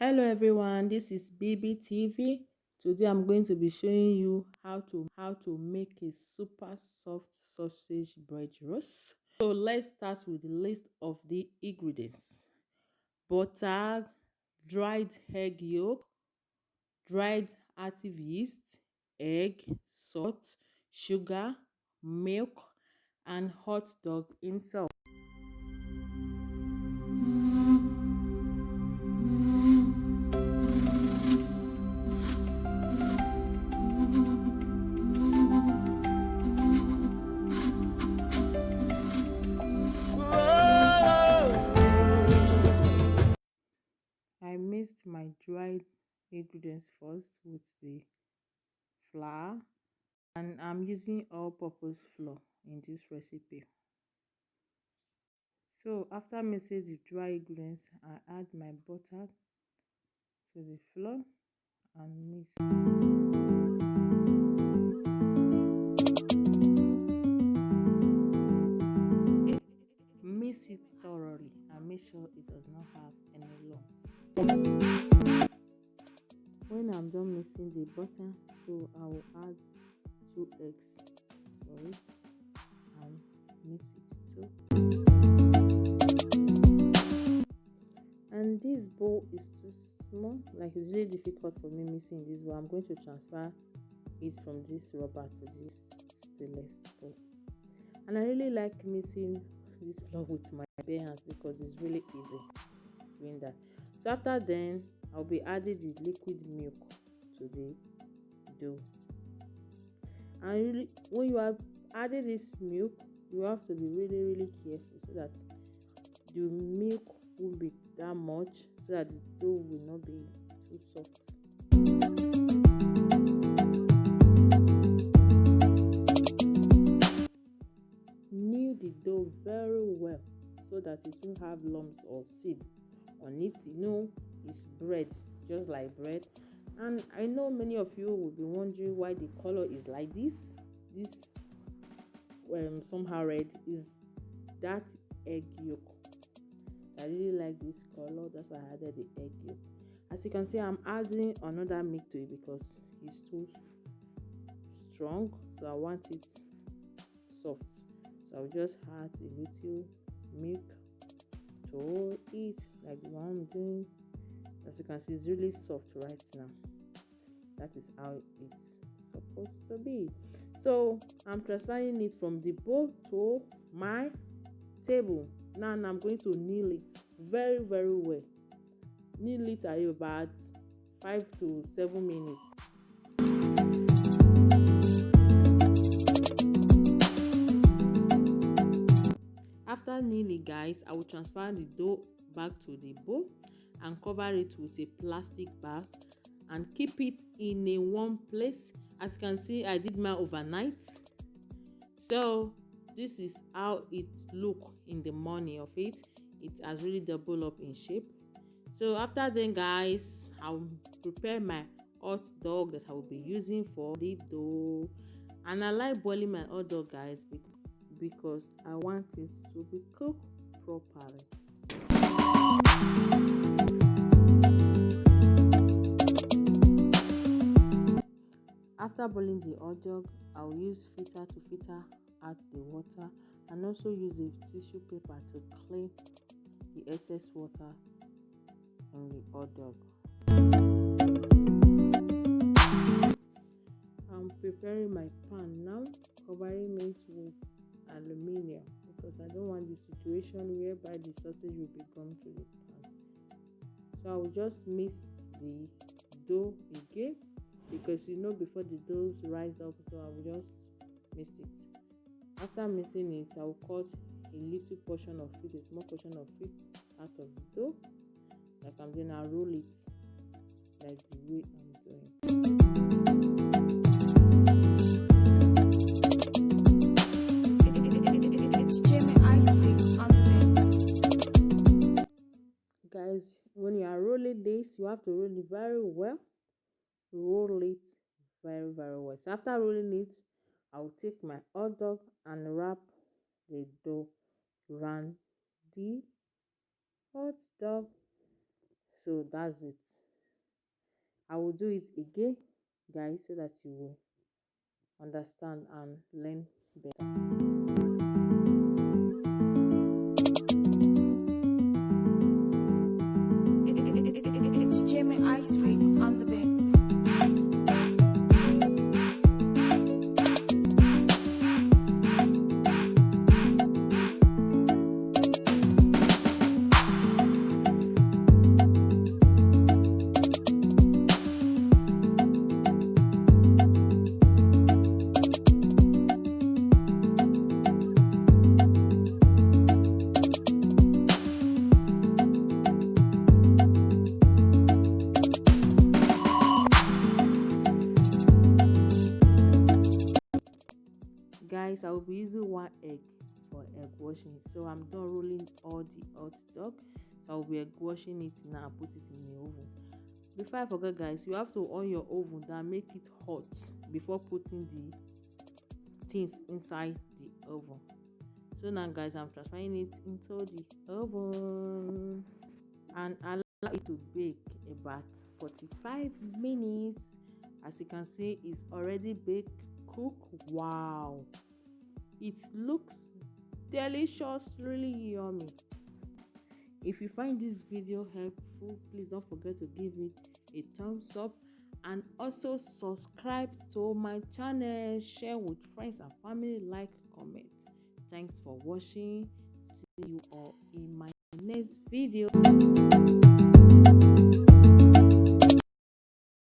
Hello everyone, this is BBTV. Today I'm going to be showing you how to make a super soft sausage bread roast. So let's start with the list of the ingredients. Butter, dried egg yolk, dried active yeast, egg, salt, sugar, milk, and hot dog himself. I mixed my dried ingredients first with the flour, and I'm using all-purpose flour in this recipe. So after mixing the dry ingredients, I add my butter to the flour and mix. Mix it thoroughly and make sure it does not have any lumps. When I'm done mixing the butter, so I will add 2 eggs for it and mix it too. And this bowl is too small, like it's really difficult for me mixing this bowl. I'm going to transfer it from this rubber to this stainless bowl. And I really like mixing this flour with my bare hands because it's really easy doing that. So after then, I'll be adding the liquid milk to the dough. And really, when you are adding this milk, you have to be really careful so that the milk won't be that much, so that the dough will not be too soft. Knead the dough very well so that it won't have lumps or seed on it. It's bread, just like bread. And I know many of you will be wondering why the color is like this. This somehow red is that egg yolk. I really like this color, that's why I added the egg yolk. As you can see, I'm adding another milk to it because it's too strong, so I want it soft. So I'll just add a little milk to it, like the one I'm doing. As you can see, it's really soft right now. That is how it's supposed to be. So I'm transferring it from the bowl to my table. Now I'm going to knead it very well. Knead it at about 5 to 7 minutes. After kneading, guys, I will transfer the dough back to the bowl and cover it with a plastic bag and keep it in a warm place. As you can see, I did my overnight. So this is how it look in the morning of it. It has really doubled up in shape. So after then, guys, I'll prepare my hot dog that I will be using for the dough. And I like boiling my hot dog, guys, because I want it to be cooked properly. After boiling the hot dog, I'll use filter to filter out the water and also use a tissue paper to clean the excess water on the hot dog. I'm preparing my pan now, covering it with aluminium because I don't want the situation whereby the sausage will be gone to the pan. So I will just mix the dough again because before the dough rise up, so I will just mix it. After mixing it, I will cut a little portion of it, a small portion of it out of the dough, like I'm doing. I'll roll it like the way I'm doing. Guys, when you are rolling this, you have to roll it very well. Roll it very well. So after rolling it, I will take my hot dog and wrap the dough around the hot dog. So that's it. I will do it again, guys, so that you will understand and learn better. It's Jimmy Ice Week on the beat. Guys, I will be using 1 egg for egg washing. So I'm done rolling all the hot dog. So I'll be egg washing it now and put it in the oven. Before I forget, guys, you have to on your oven and make it hot before putting the things inside the oven. So now, guys, I'm transferring it into the oven and allow it to bake about 45 minutes. As you can see, it's already baked. Cook. Wow, it looks delicious, really yummy. If you find this video helpful, please don't forget to give it a thumbs up and also subscribe to my channel, share with friends and family, like, comment. Thanks for watching. See you all in my next video.